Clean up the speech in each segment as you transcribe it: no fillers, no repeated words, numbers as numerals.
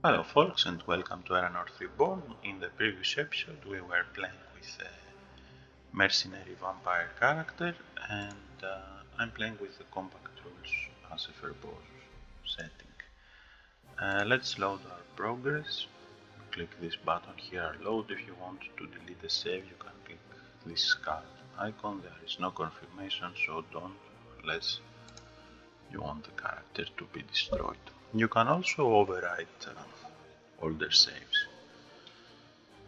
Hello folks and welcome to Erannorth Reborn. In the previous episode we were playing with a mercenary vampire character and I'm playing with the compact rules as a verbose setting. Let's load our progress. Click this button here, load. If you want to delete a save you can click this card icon. There is no confirmation, so don't unless you want the character to be destroyed. You can also overwrite older saves.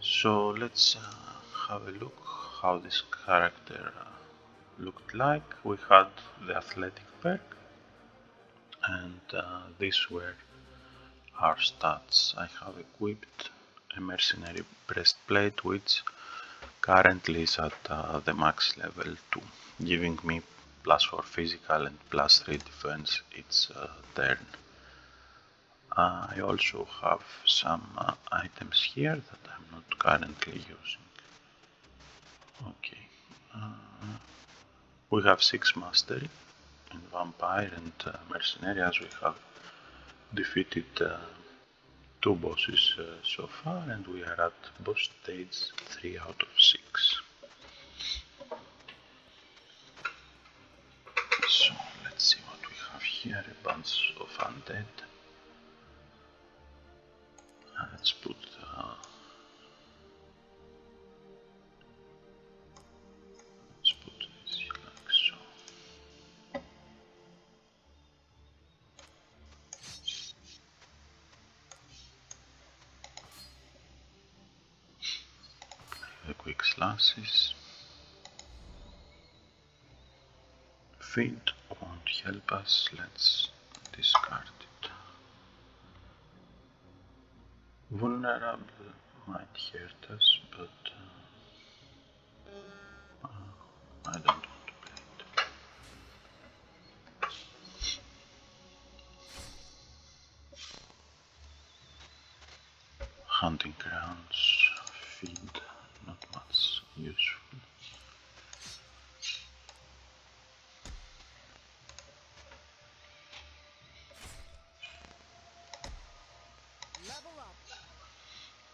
So let's have a look how this character looked like. We had the athletic perk and these were our stats. I have equipped a mercenary breastplate which currently is at the max level 2, giving me +4 physical and +3 defense each turn. I also have some items here that I'm not currently using. Okay, we have 6 mastery in vampire and mercenary, as we have defeated 2 bosses so far, and we are at boss stage 3 out of 6. So let's see what we have here. A bunch of undead. Let's put this like so. The quick slashes. Feed won't help us. Let's discard it. Vulnerable might hurt us, but I don't want to play it. Hunting grounds, feed, not much useful.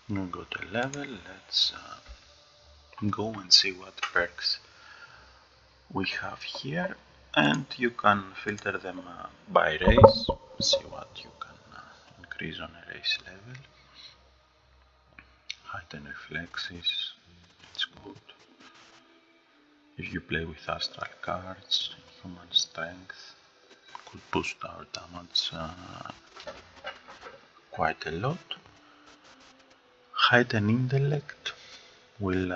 We got a level. Let's go and see what perks we have here, and you can filter them by race. See what you can increase on a race level. Height and reflexes, it's good. If you play with astral cards, human strength could boost our damage quite a lot. Height and intellect will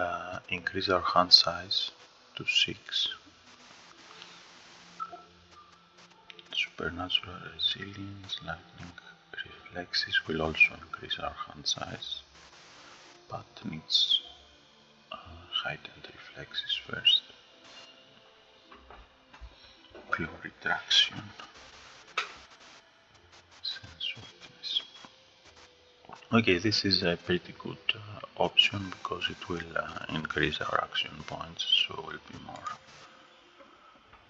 increase our hand size to 6. Supernatural resilience, lightning reflexes will also increase our hand size, but needs height and reflexes first. Claw retraction, sense softness. Okay, this is a pretty good option because it will increase our action points, so we'll be more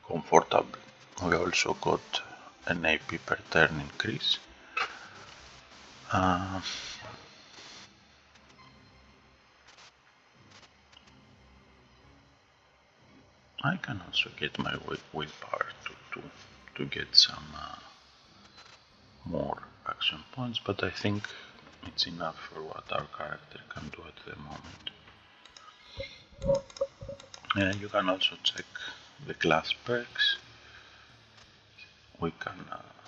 comfortable. We also got an AP per turn increase. I can also get my willpower to get some more action points, but I think it's enough for what our character can do at the moment. You can also check the class perks. We can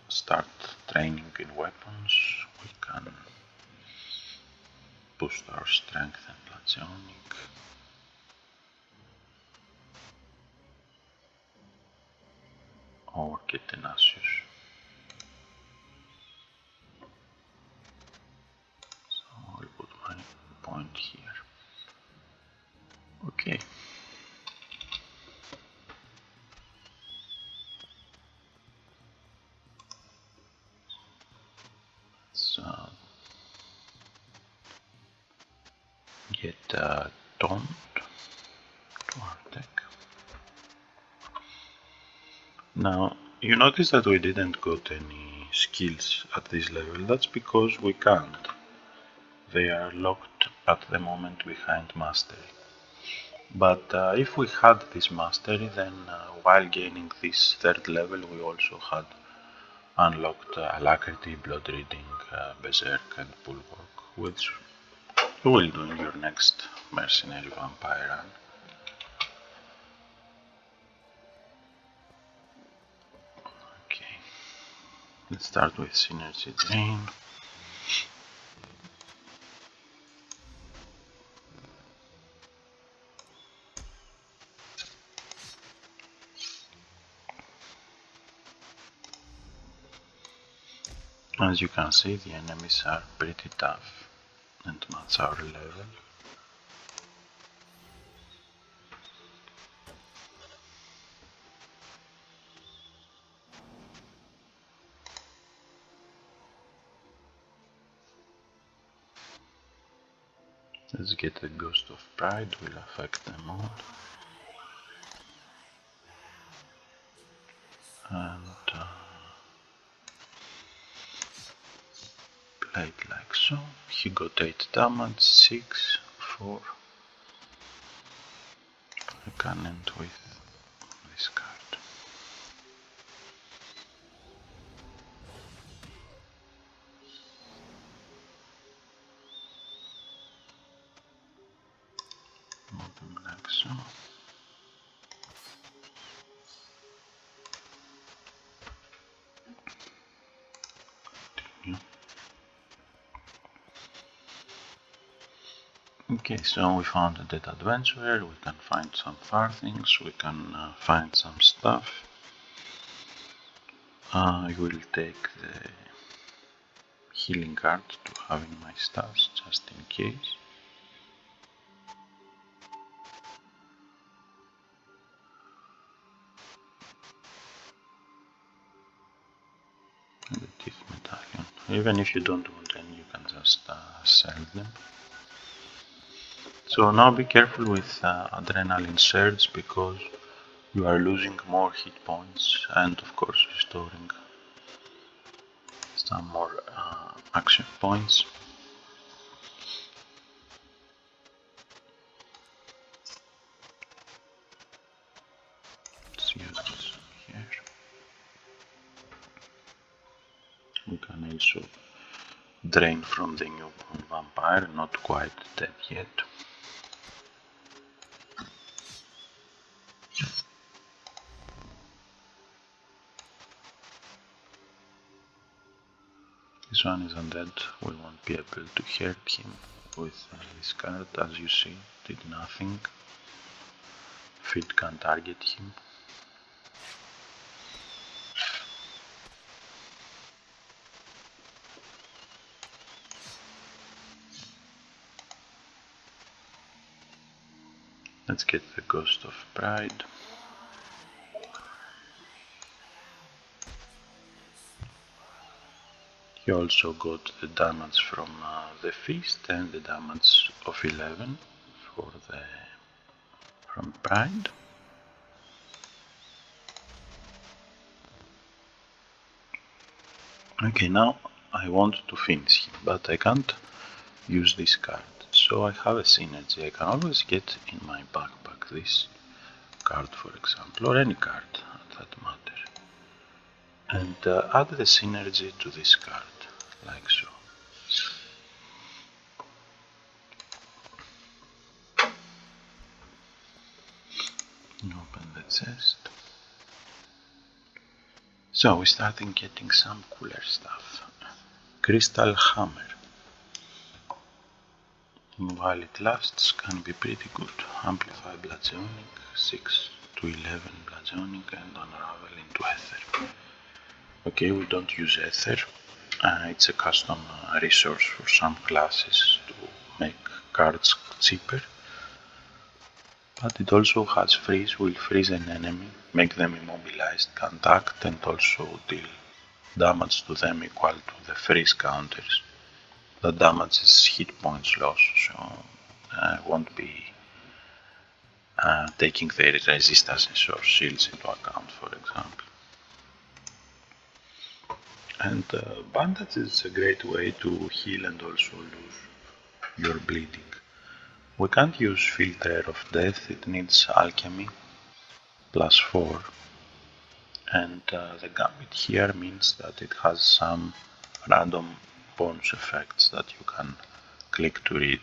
start training in weapons. We can boost our strength and bludgeoning. Or get tenacious. So I'll put my point here. Okay. Let's get taunt to our deck. Now, you notice that we didn't got any skills at this level. That's because we can't. They are locked at the moment behind mastery. But if we had this mastery, then while gaining this third level, we also had unlocked Alacrity, Blood Reading, Berserk and Bulwark, which you will do in your next Mercenary Vampire run. Okay, let's start with Synergy Drain. As you can see, the enemies are pretty tough and match our level. Let's get the Ghost of Pride, will affect them all. And play it like so. He got 8 damage, 6, 4. I can end with this card. Move them like so. Continue. Okay, so we found a dead adventurer, we can find some farthings, we can find some stuff. I will take the healing card to have in my stash, just in case. And the Teeth Medallion. Even if you don't want any, you can just sell them. So now be careful with Adrenaline Surge, because you are losing more hit points and of course restoring some more action points. Let's use this here. We can also drain from the newborn vampire, not quite dead yet. This one is undead, we won't be able to hurt him with this card. As you see, did nothing. Feet can target him. Let's get the Ghost of Pride. He also got the damage from the Feast and the damage of 11 from Pride. Okay, now I want to finish him, but I can't use this card. So I have a synergy. I can always get in my backpack this card, for example, or any card that matter, and add the synergy to this card, like so. Open the chest. So we're starting getting some cooler stuff. Crystal Hammer. While it lasts, can be pretty good. Amplify Bludgeoning, 6 to 11 Bludgeoning, and Unravel into Ether. Okay, we don't use Ether. It's a custom resource for some classes to make cards cheaper. But it also has freeze, will freeze an enemy, make them immobilized, can't act, and also deal damage to them equal to the freeze counters. The damage is hit points loss, so I won't be taking the resistances or shields into account, for example. And bandage is a great way to heal and also lose your bleeding. We can't use Filter of Death, it needs Alchemy +4, and the gambit here means that it has some random bonus effects that you can click to read.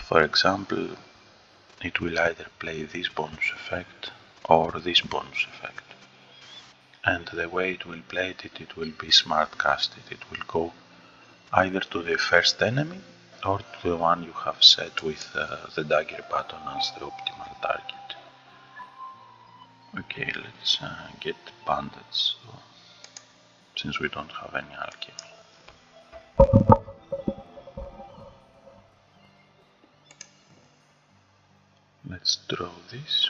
For example, it will either play this bonus effect or this bonus effect. And the way it will play it, it will be smart casted. It will go either to the first enemy or to the one you have set with the dagger button as the optimal target. Okay, let's get bandits, since we don't have any alchemy. Let's draw this.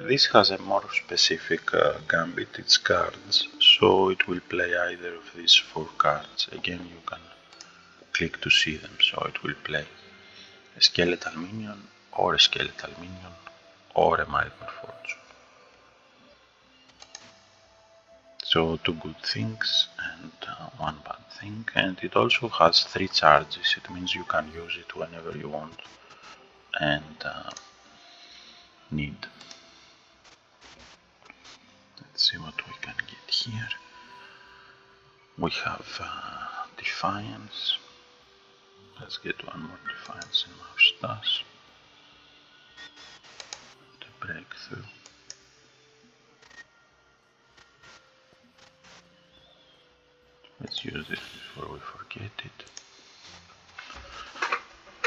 This has a more specific gambit, it's cards, so it will play either of these 4 cards. Again, you can click to see them, so it will play a skeletal minion, or a skeletal minion, or a Maritime Fortune. So 2 good things and 1 bad thing, and it also has 3 charges. It means you can use it whenever you want and need. Let's see what we can get here. We have Defiance. Let's get 1 more Defiance in our stash. The Breakthrough. Let's use this before we forget it.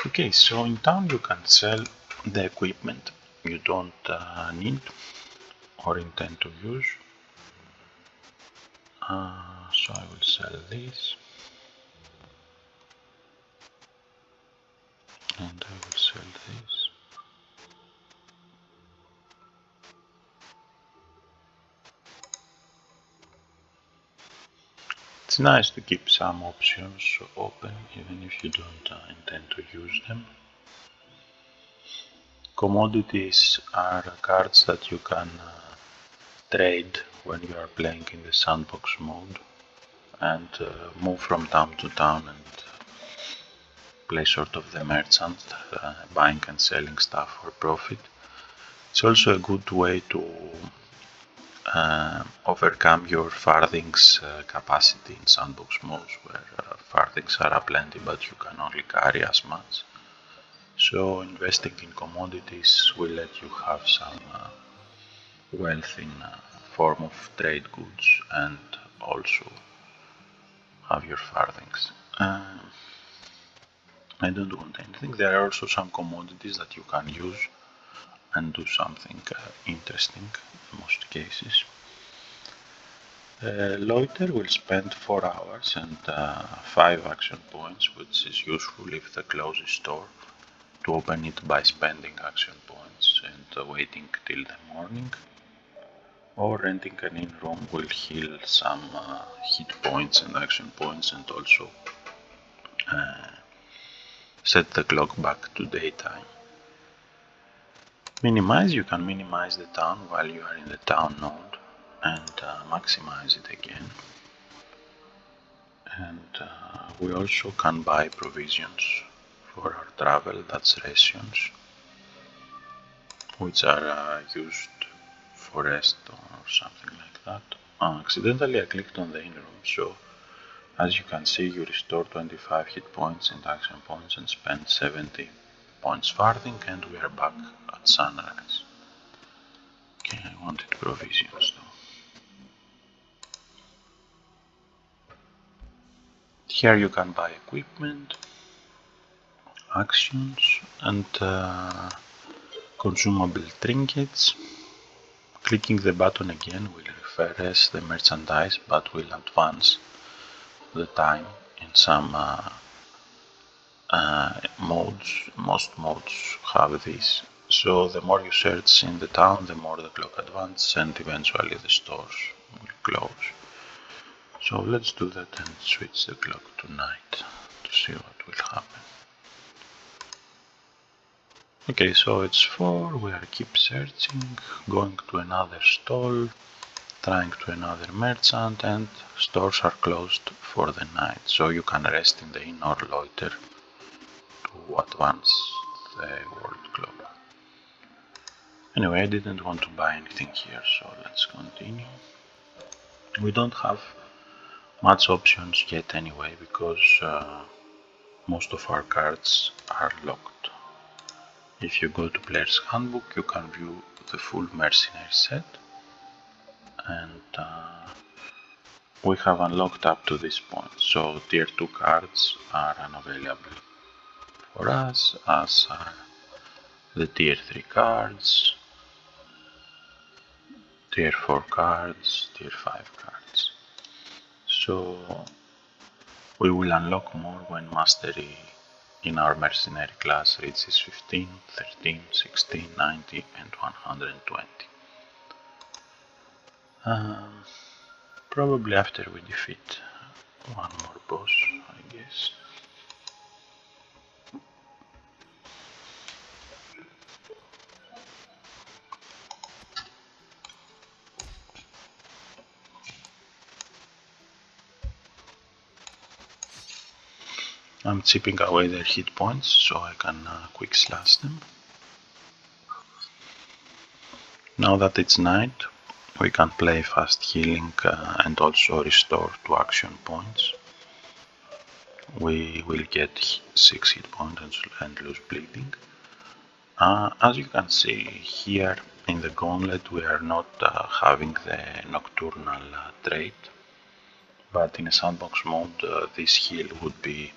Okay, so in town you can sell the equipment you don't need or intend to use. So I will sell this, and I will sell this. It's nice to keep some options open even if you don't intend to use them. Commodities are cards that you can trade when you are playing in the sandbox mode and move from town to town and play sort of the merchant, buying and selling stuff for profit. It's also a good way to overcome your farthings capacity in sandbox modes, where farthings are aplenty but you can only carry as much. So investing in commodities will let you have some wealth in form of trade goods and also have your farthings. I don't want anything. There are also some commodities that you can use and do something interesting in most cases. Loiter will spend 4 hours and 5 action points, which is useful if the closest store, to open it by spending action points and waiting till the morning. Or renting an in-room will heal some hit points and action points and also set the clock back to daytime. Minimize, you can minimize the town while you are in the town node and maximize it again. And we also can buy provisions for our travel, that's rations, which are used for rest or something like that. Accidentally I clicked on the in-room, so as you can see you restore 25 hit points and action points and spend 70 points farthing, and we are back at sunrise. Okay, I wanted provisions though. Here you can buy equipment, actions and consumable trinkets. Clicking the button again will refresh the merchandise but will advance the time in some modes. Most modes have this. So the more you search in the town, the more the clock advances and eventually the stores will close. So let's do that and switch the clock to night to see what will happen. Okay, so it's 4, we are keep searching, going to another stall, trying to another merchant, and stores are closed for the night, so you can rest in the inn or loiter to advance the world clock. Anyway, I didn't want to buy anything here, so let's continue. We don't have much options yet anyway, because most of our cards are locked. If you go to Player's Handbook, you can view the full Mercenary set, and we have unlocked up to this point, so tier 2 cards are unavailable for us, as are the tier 3 cards, tier 4 cards, tier 5 cards. So we will unlock more when mastery in our mercenary class reaches 15, 13, 16, 90 and 120. Probably after we defeat one more boss, I guess. I'm chipping away their hit points so I can quick slash them. Now that it's night, we can play fast healing and also restore 2 action points. We will get 6 hit points and lose bleeding. As you can see here in the gauntlet, we are not having the nocturnal trait, but in a sandbox mode this heal would be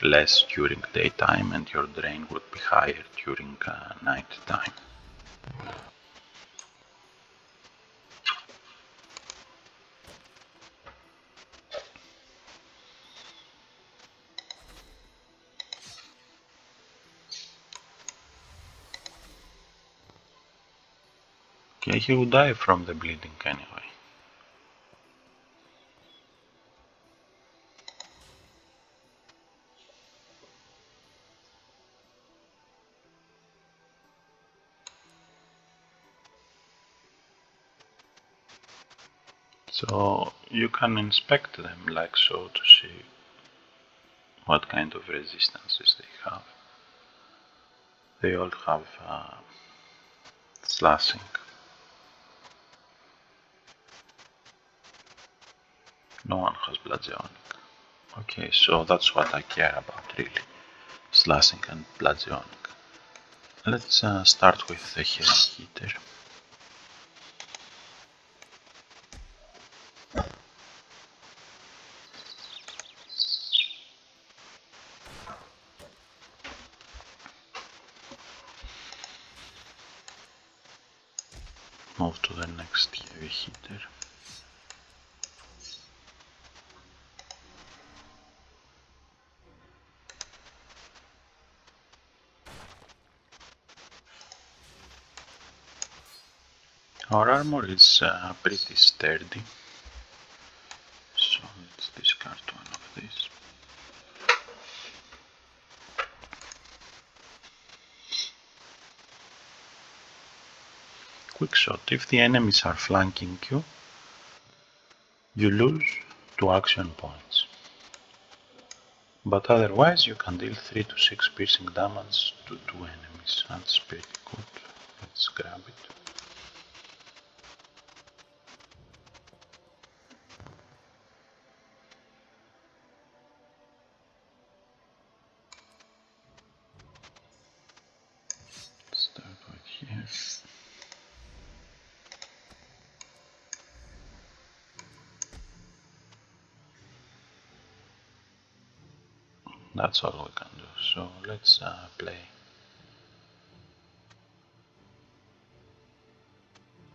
less during daytime and your drain would be higher during night time. Okay, he would die from the bleeding anyway. So you can inspect them like so to see what kind of resistances they have. They all have slashing. No one has bludgeoning. Okay, so that's what I care about really. Slashing and bludgeoning. Let's start with the heavy hitter. Move to the next heavy hitter. Our armor is pretty sturdy, so let's discard one of these. Quick shot. If the enemies are flanking you, you lose 2 action points. But otherwise you can deal 3 to 6 piercing damage to 2 enemies. That's pretty good. Let's grab it. Start right here. That's all we can do. So let's play.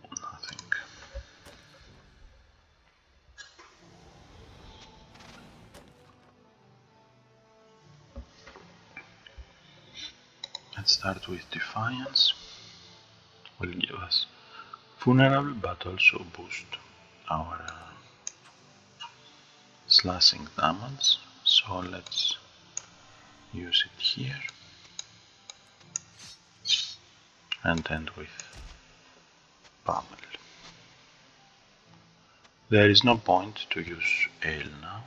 Nothing. Let's start with Defiance. Will give us Vulnerable, but also boost our slashing damage. So let's use it here. and end with pummel. There is no point to use ale now.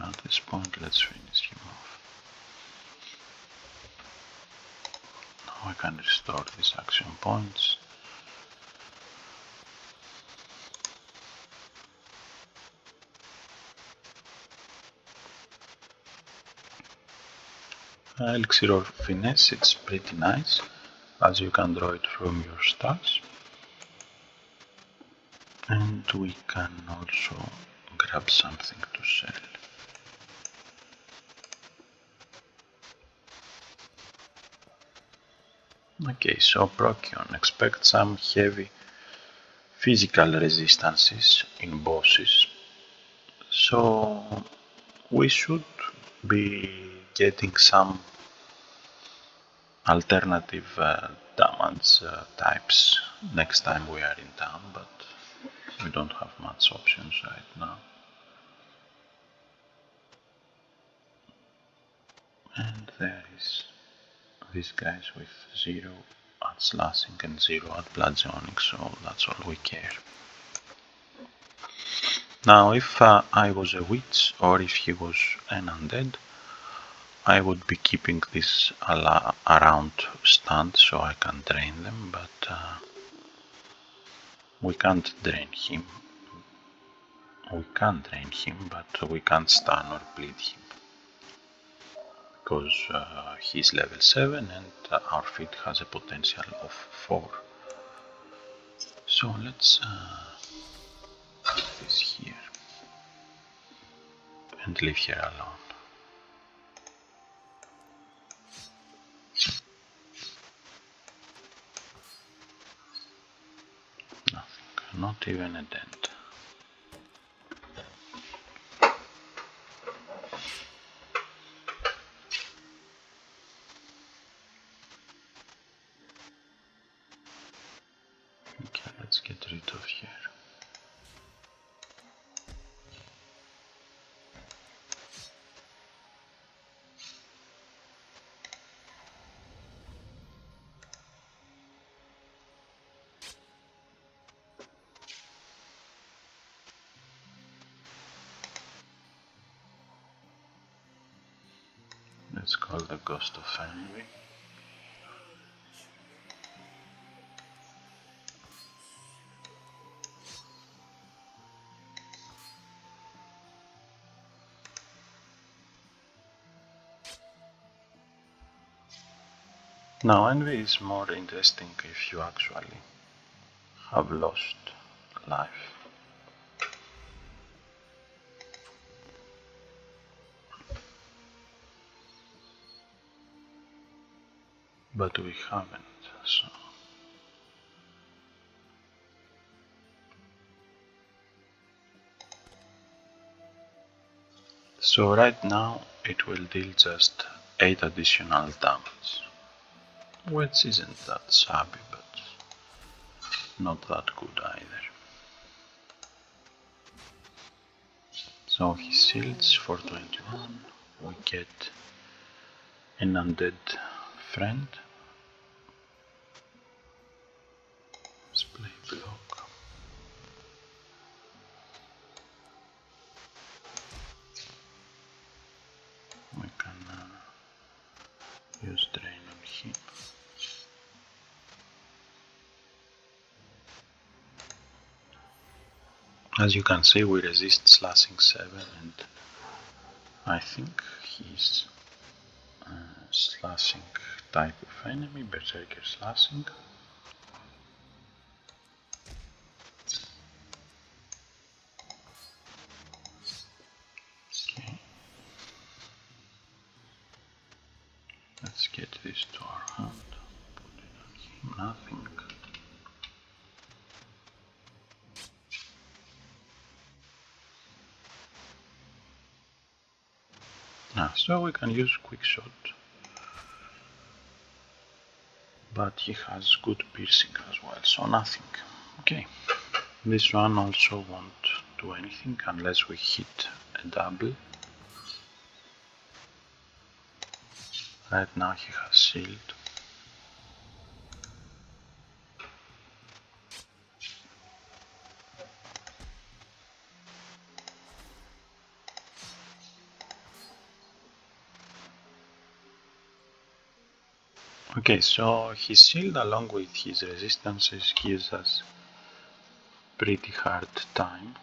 At this point, let's finish him off. Now I can restore these action points. Elixir of Finesse, it's pretty nice, as you can draw it from your stacks. And we can also grab something to sell. Okay, so Procyon, expect some heavy physical resistances in bosses, so we should be getting some alternative damage types next time we are in town, but we don't have much options right now. And there is these guys with 0 at slashing and 0 at bludgeoning, so that's all we care. Now if I was a witch, or if he was an undead, I would be keeping this around stand so I can drain them, but we can't drain him. We can drain him, but we can't stun or bleed him, because he's level 7 and our feat has a potential of 4. So let's put this here and leave her alone. Nothing, not even a dent. Okay, let's get rid of here. Let's call the Ghost of Envy. Now envy is more interesting if you actually have lost life. But we haven't, so... So right now it will deal just 8 additional damage, which isn't that shabby, but not that good either. So he shields for 21, we get an undead friend. Let's play block. We can use drain on him. As you can see, we resist slashing 7, and I think he's slashing type of enemy, berserker slashing. Okay. Let's get this to our hand. Put it on him, nothing. So we can use quick shot, but he has good piercing as well, so nothing. Okay, this one also won't do anything unless we hit a double. Right now he has shield. Okay, so his shield along with his resistances gives us pretty hard time.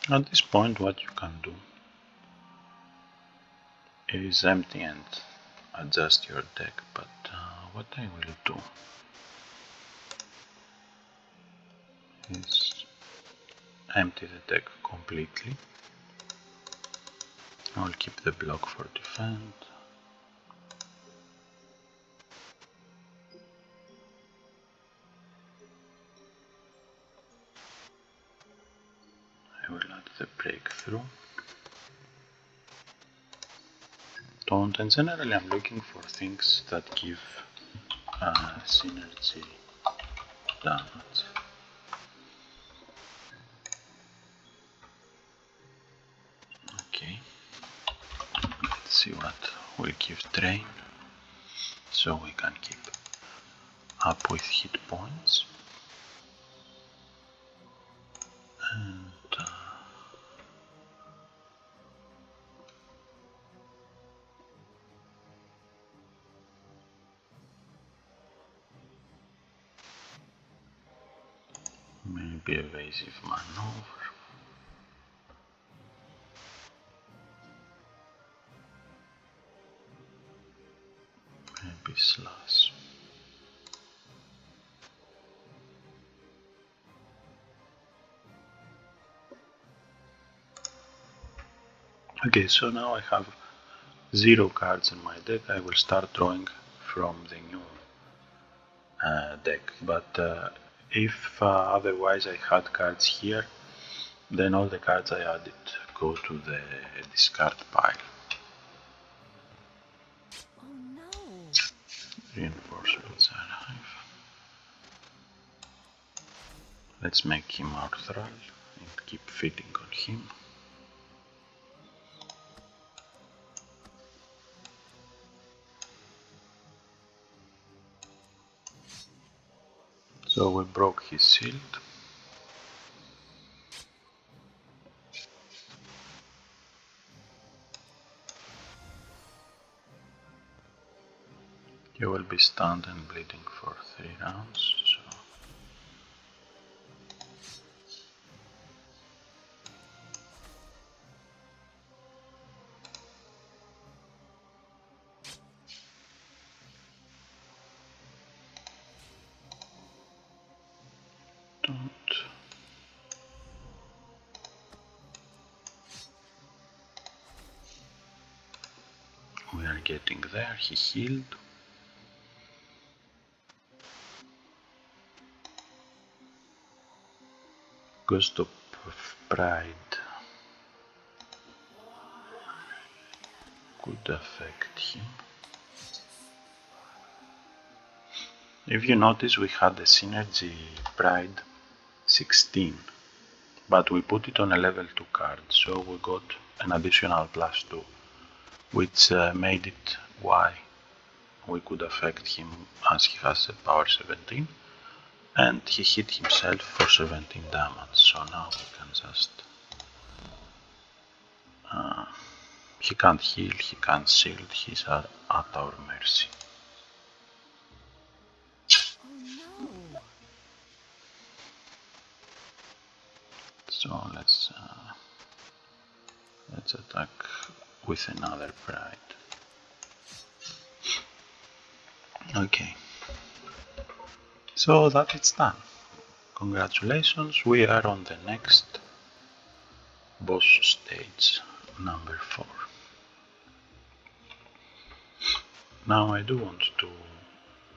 At this point what you can do is empty and adjust your deck, but what I will do is empty the deck completely. I'll keep the block for defend. I will add the breakthrough. Don't, and generally I'm looking for things that give synergy damage. Okay, let's see what will give drain, so we can keep up with hit points. And maybe evasive maneuver. Maybe slash. Okay, so now I have 0 cards in my deck. I will start drawing from the new deck, but if otherwise I had cards here, then all the cards I added go to the discard pile. Oh no! Reinforcements arrive. Let's make him our thrall and keep feeding on him. So we broke his shield. He will be stunned and bleeding for 3 rounds. We are getting there. He healed. Ghost of Pride could affect him. If you notice, we had the synergy Pride 16, but we put it on a level 2 card, so we got an additional +2, which made it why we could affect him, as he has a power 17, and he hit himself for 17 damage, so now we can just... he can't heal, he can't shield, he's at our mercy. Oh no! So let's attack with another Pride. Okay, so that it's done. Congratulations, we are on the next boss stage, number 4. Now I do want to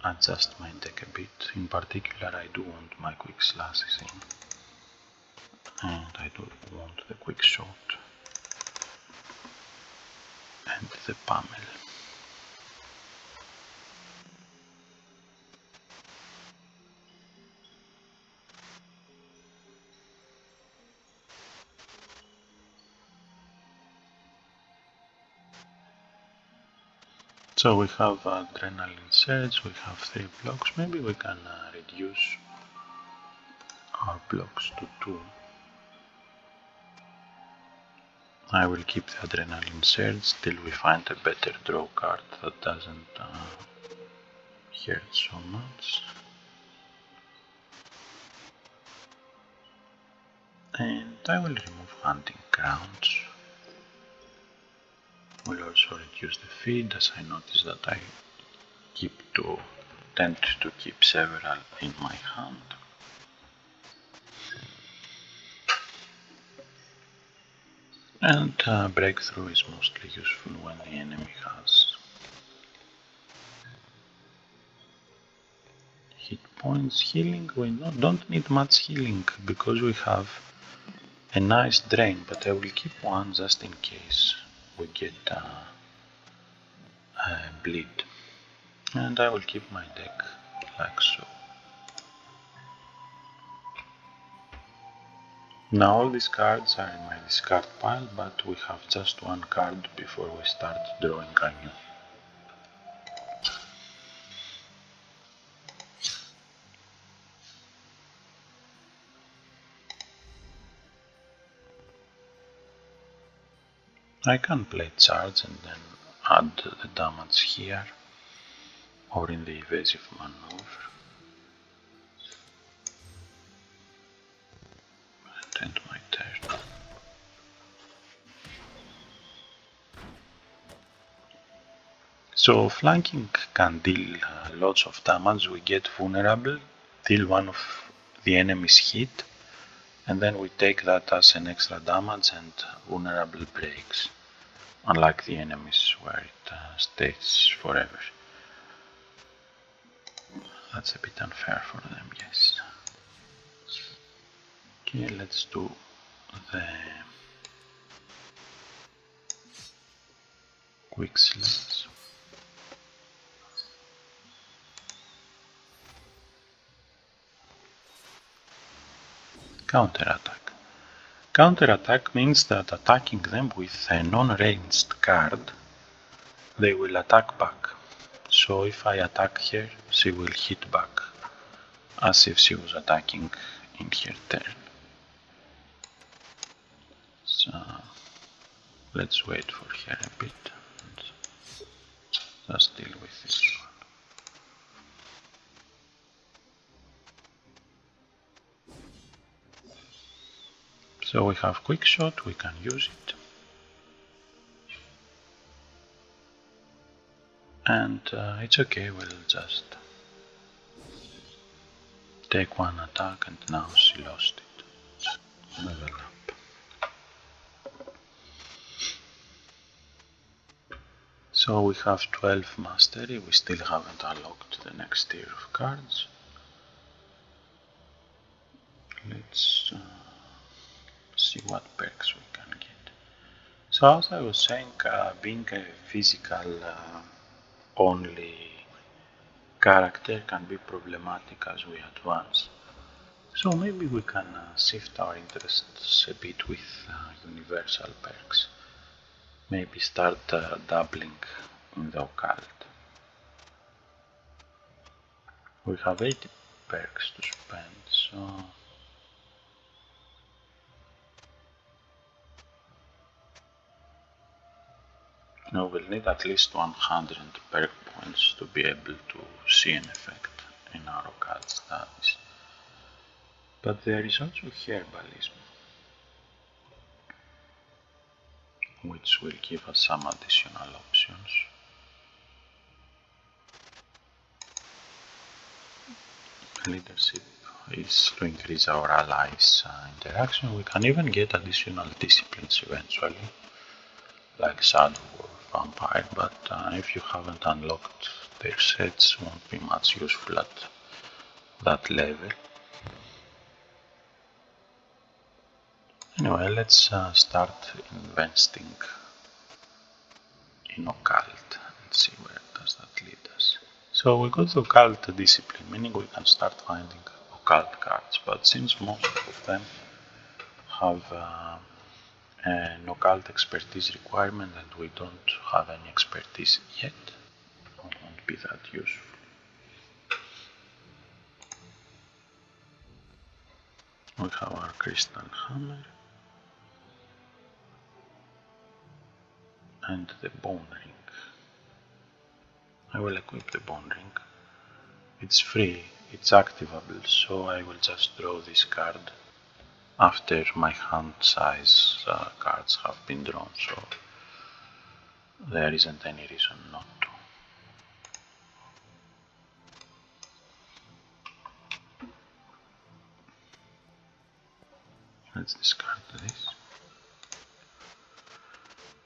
adjust my deck a bit. In particular, I do want my quick slashes in, and I do want the quick shot and the pummel. So we have adrenaline surge, we have 3 blocks, maybe we can reduce our blocks to 2. I will keep the adrenaline surge till we find a better draw card that doesn't hurt so much. And I will remove hunting grounds. Will also reduce the feed, as I notice that I tend to keep several in my hand. And breakthrough is mostly useful when the enemy has hit points. Healing, we don't need much healing because we have a nice drain, but I will keep one just in case we get bleed. And I will keep my deck like so. Now all these cards are in my discard pile, but we have just one card before we start drawing anew. I can play charge and then add the damage here, or in the evasive maneuver. And end my turn. So flanking can deal lots of damage. We get vulnerable till one of the enemies hit, and then we take that as an extra damage and vulnerable breaks, unlike the enemies where it stays forever. That's a bit unfair for them, yes. Okay, let's do the quick slash. Counterattack. Counterattack means that attacking them with a non-ranged card, they will attack back. So if I attack her, she will hit back, as if she was attacking in her turn. So let's wait for her a bit and just deal with this one. So we have quick shot, we can use it. And it's okay, we'll just take one attack and now she lost it. Level up. So we have 12 mastery, we still haven't unlocked the next tier of cards. Let's see what perks we can get. So as I was saying, being a physical only character can be problematic as we advance. So maybe we can shift our interests a bit with universal perks. Maybe start dabbling in the occult. We have 80 perks to spend, so no, we'll need at least 100 perk points to be able to see an effect in our occult studies. But there is also herbalism, which will give us some additional options. Leadership is to increase our allies' interaction. We can even get additional disciplines eventually, like Shadow or Vampire, but if you haven't unlocked their sets, won't be much useful at that level. Anyway, let's start investing in occult and see where does that lead us. So we got the occult discipline, meaning we can start finding occult cards, but since most of them have an occult expertise requirement and we don't have any expertise yet, be that useful. We have our crystal hammer and the bone ring. I will equip the bone ring. It's free, it's activable, so I will just draw this card after my hand size cards have been drawn, so there isn't any reason not to. Let's discard this.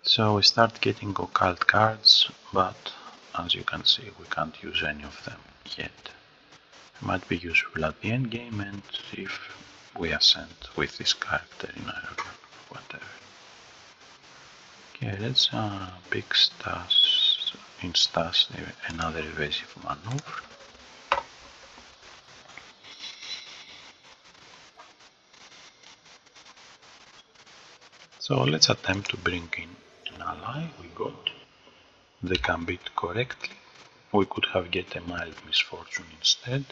So we start getting occult cards, but as you can see we can't use any of them yet. It might be useful at the end game and if we ascend with this character in Erannorth, whatever. Okay, let's pick Stas, in Stas another evasive maneuver. So let's attempt to bring in an ally. We got the gambit correctly. We could have get a mild misfortune instead.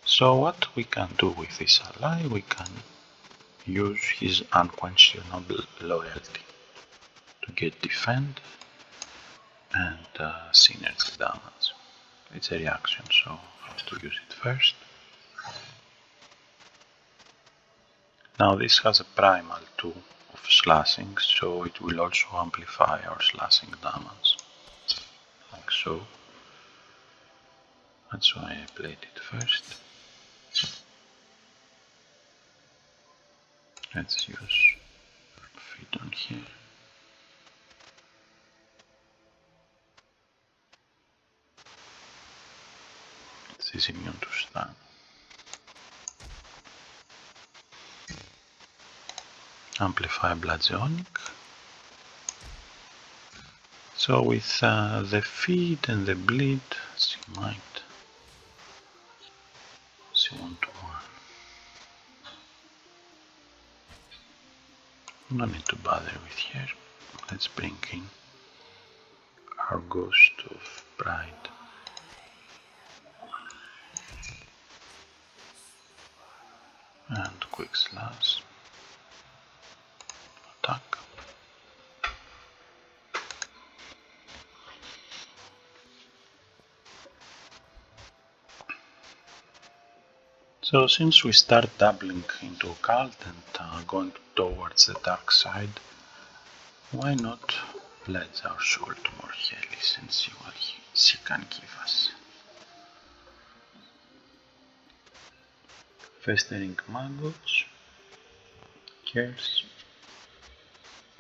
So what we can do with this ally, we can use his unquestionable loyalty to get defend and synergy damage. It's a reaction, so I have to use it first. Now this has a primal 2 of slashing, so it will also amplify our slashing damage, like so. That's why I played it first. Let's use feet on here. This is immune to stun. Amplify Bludgeonic. So with the feed and the bleed, she might 1-to-1. No need to bother with her. Let's bring in our Ghost of Pride. And quick slash. Attack. So since we start dabbling into occult and going towards the dark side, why not pledge our soul to more Hellis and see what she can give us. Festering maggots, curse.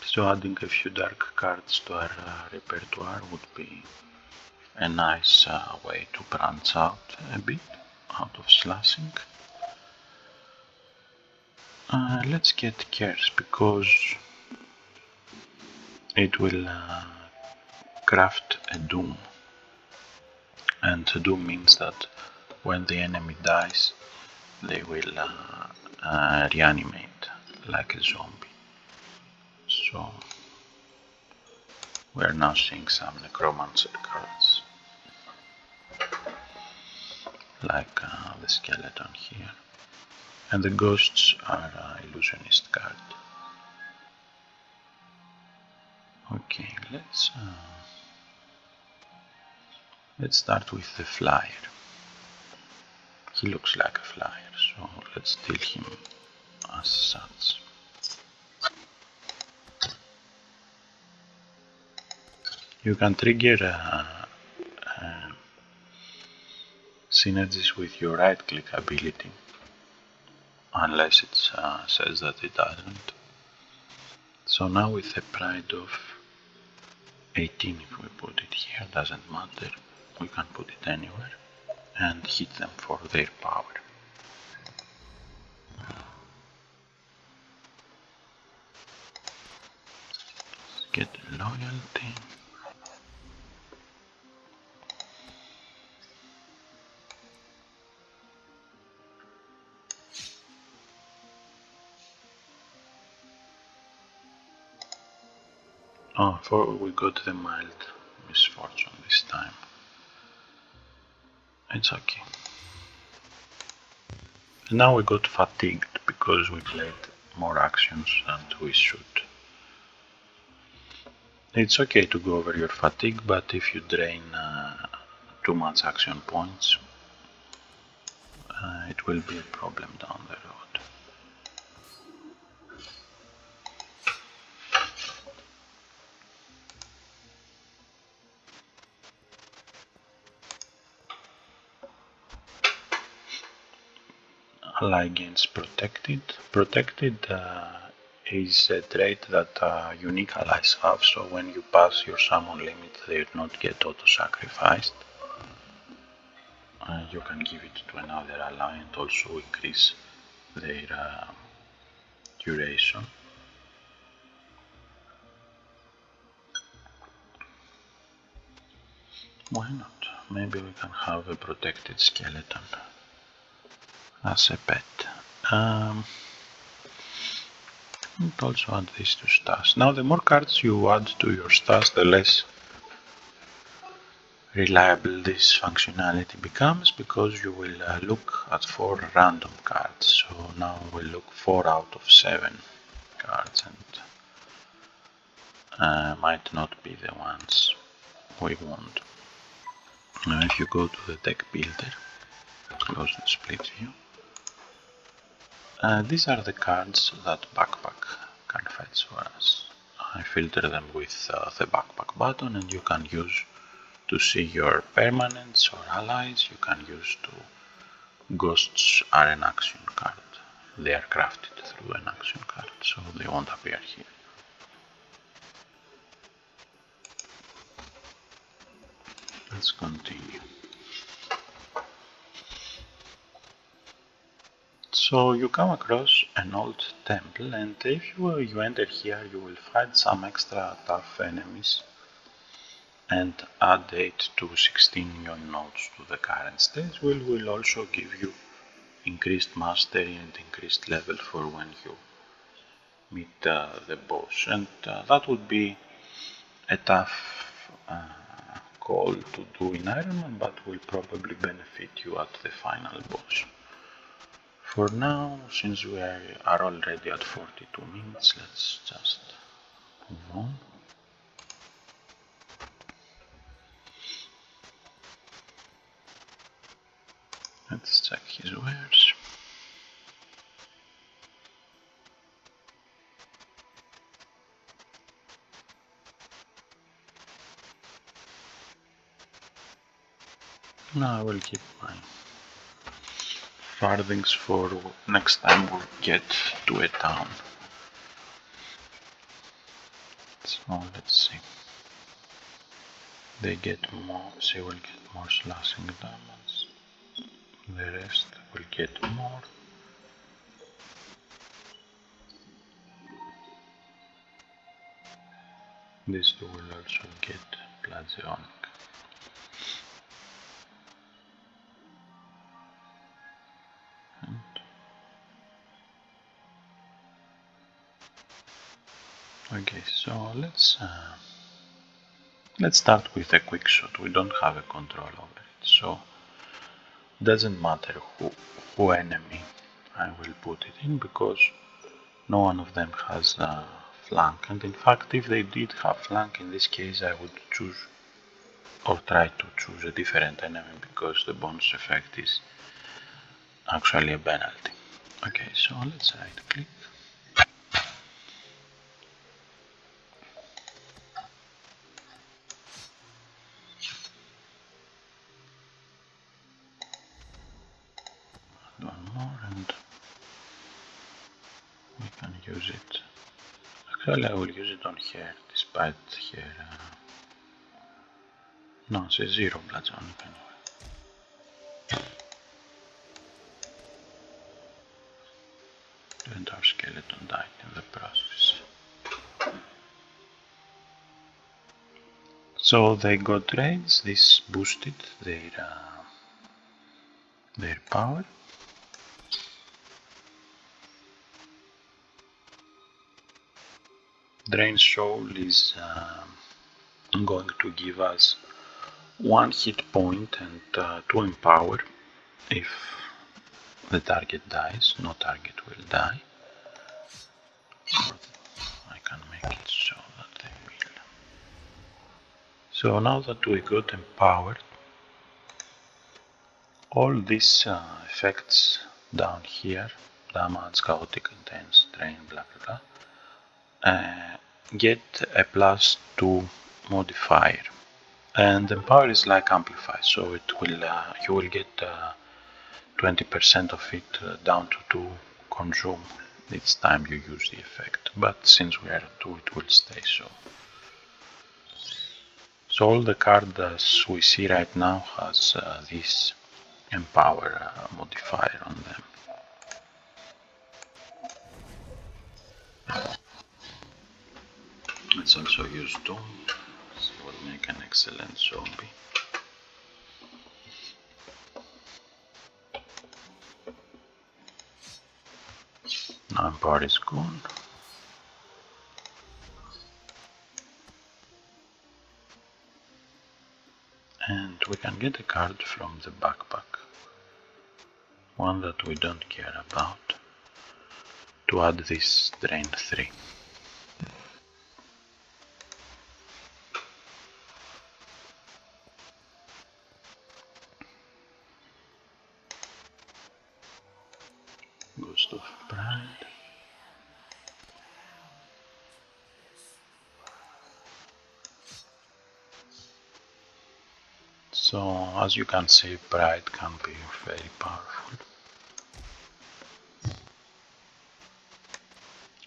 So adding a few dark cards to our repertoire would be a nice way to branch out a bit out of slashing. Let's get curse because it will craft a doom, and a doom means that when the enemy dies they will reanimate like a zombie. So we're now seeing some necromancer cards like the skeleton here, and the ghosts are illusionist card. Okay, let's start with the flyer. He looks like a flyer, so let's steal him as such. You can trigger synergies with your right click ability, unless it says that it doesn't. So now with a pride of 18, if we put it here, doesn't matter, we can put it anywhere and hit them for their power. Let's get loyalty. Oh, we got the mild misfortune this time. It's okay. Now we got fatigued because we played more actions than we should. It's okay to go over your fatigue, but if you drain too much action points, it will be a problem down the road. Ally against protected. Protected is a trait that unique allies have, so when you pass your summon limit they do not get auto-sacrificed. You can give it to another ally and also increase their duration. Why not? Maybe we can have a protected skeleton as a pet. And also add this to stats. Now the more cards you add to your stats, the less reliable this functionality becomes, because you will look at 4 random cards. So now we'll look 4 out of 7 cards and might not be the ones we want. Now if you go to the deck builder, close the split view, these are the cards that Backpack can fetch for us. I filter them with the Backpack button, and you can use to see your permanents or allies. You can use to ghosts are an action card. They are crafted through an action card, so they won't appear here. Let's continue. So you come across an old temple, and if you enter here, you will find some extra tough enemies and add 8 to 16 new nodes to the current stage, which will also give you increased mastery and increased level for when you meet the boss. And that would be a tough call to do in Iron Man, but will probably benefit you at the final boss. For now, since we are already at 42 minutes, let's just move on. Let's check his wares. Now I will keep my farthings for next time we get to a town. So let's see. They will get more slashing damage. The rest will get more. These two will also get Plagionic. Okay, so let's start with a quick shot. We don't have a control over it, so doesn't matter who enemy I will put it in, because no one of them has a flank. And in fact, if they did have flank, in this case I would choose or try to choose a different enemy, because the bonus effect is actually a penalty. Okay, so let's right click. One more and we can use it. Actually I will use it on here, despite here. No, it's a 0 Plagionic anyway. And our skeleton died in the process. So they got raids, this boosted their power. Drain Soul is going to give us 1 hit point and 2 empower if the target dies. No target will die. I can make it so that they will. So now that we got empowered, all these effects down here, damage, chaotic, intense, drain, blah blah blah, get a +2 modifier. And empower is like amplify, so it will you will get 20% of it down to 2 consume each time you use the effect. But since we are at 2, it will stay so. So all the cards we see right now has this empower modifier on them. Let's also use Doom. This will make an excellent zombie. Now empower is gone. And we can get a card from the backpack, one that we don't care about, to add this drain 3. Ghost of Pride. So as you can see, Pride can be very powerful.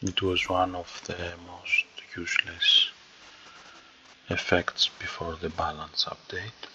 It was one of the most useless effects before the balance update.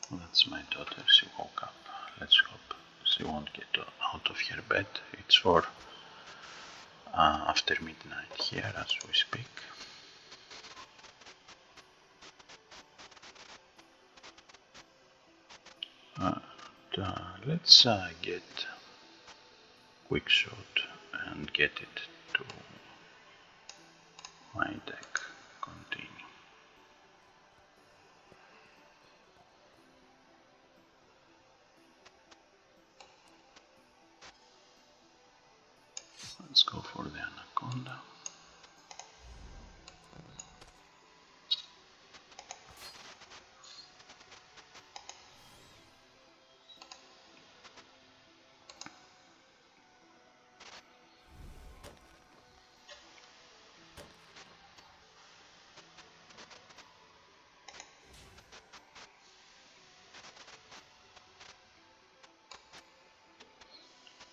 That's my daughter, she woke up. Let's hope she won't get out of her bed. It's for after midnight here as we speak. Let's get quick shot and get it to my deck. Continue. Let's go for the Anaconda.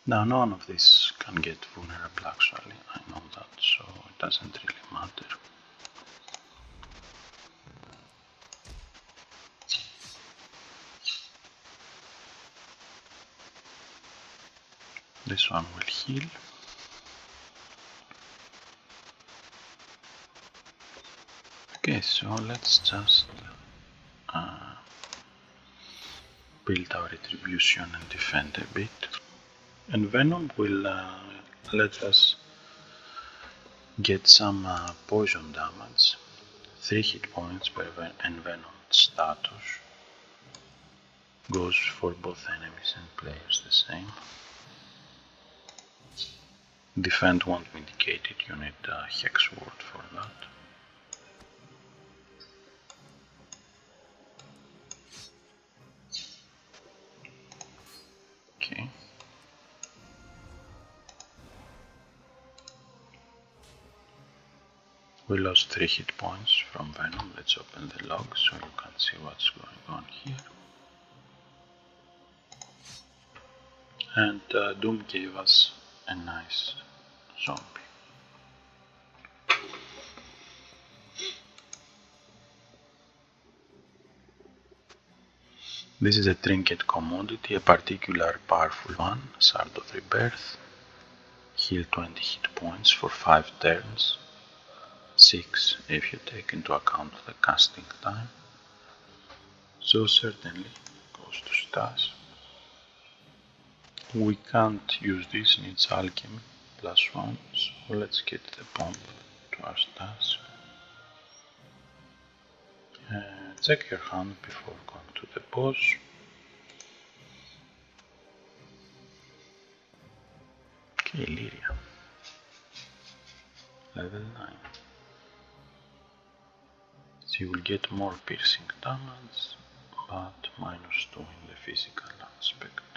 Now none of this can get vulnerable actually, I know that, so it doesn't really matter. This one will heal. Okay, so let's just build our retribution and defend a bit. And Venom will let us get some poison damage, 3 hit points per envenomed status. Goes for both enemies and players the same. Defend won't indicate it, you need a hex word for that. Okay. We lost 3 hit points from Venom. Let's open the log so you can see what's going on here. And Doom gave us a nice zombie. This is a trinket commodity, a particular powerful one, Sword of Rebirth. heal 20 hit points for 5 turns, 6 if you take into account the casting time. So certainly goes to stats. We can't use this in its alchemy +1, so let's get the bomb to our stats. Check your hand before going to the boss. Okay, Lyria. Level 9. She will get more piercing damage, but -2 in the physical aspect.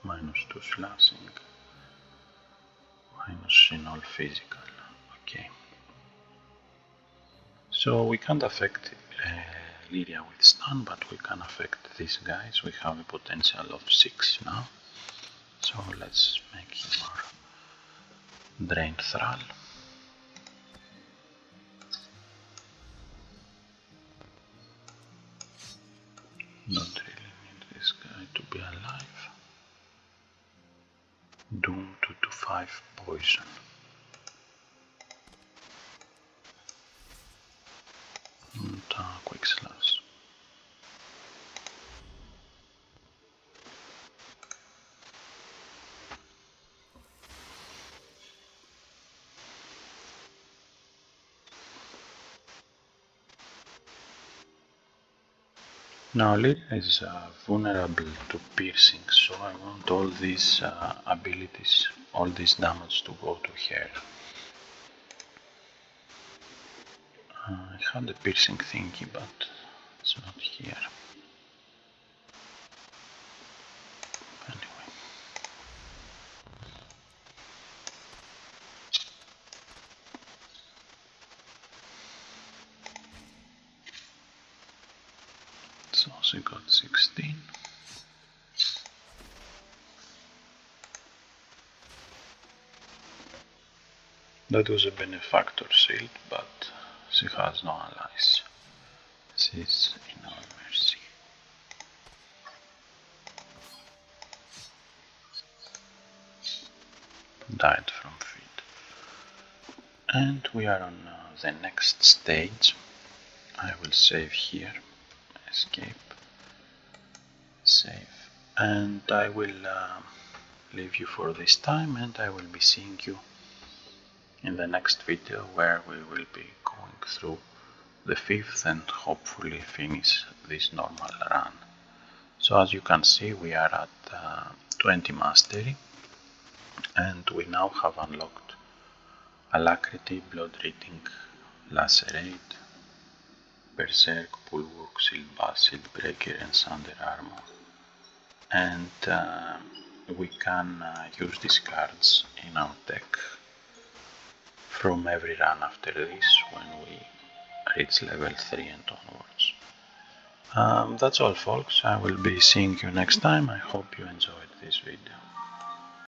-2 slashing, minus in all physical. Okay. So we can't affect Lyria with stun, but we can affect these guys. We have a potential of 6 now. So let's make him our Drain Thrall. Don't really need this guy to be alive. Doom 2-5 poison. And quick slash. Now Lyria is vulnerable to piercing, so I want all these abilities, all this damage to go to her. I had the piercing thingy, but it's not here. Anyway. So she got 16. That was a benefactor shield, but she has no allies. She's in our mercy. Died from feed. And we are on the next stage. I will save here. Escape. Save. And I will leave you for this time, and I will be seeing you in the next video, where we will be going through the 5th and hopefully finish this normal run. So as you can see, we are at 20 mastery, and we now have unlocked Alacrity, Blood Reading, Lacerate, Berserk, Bulwark, Shield Bash, Shield Breaker and Sunder Armor. And we can use these cards in our deck from every run after this, when we reach level 3 and onwards. That's all folks, I will be seeing you next time. I hope you enjoyed this video.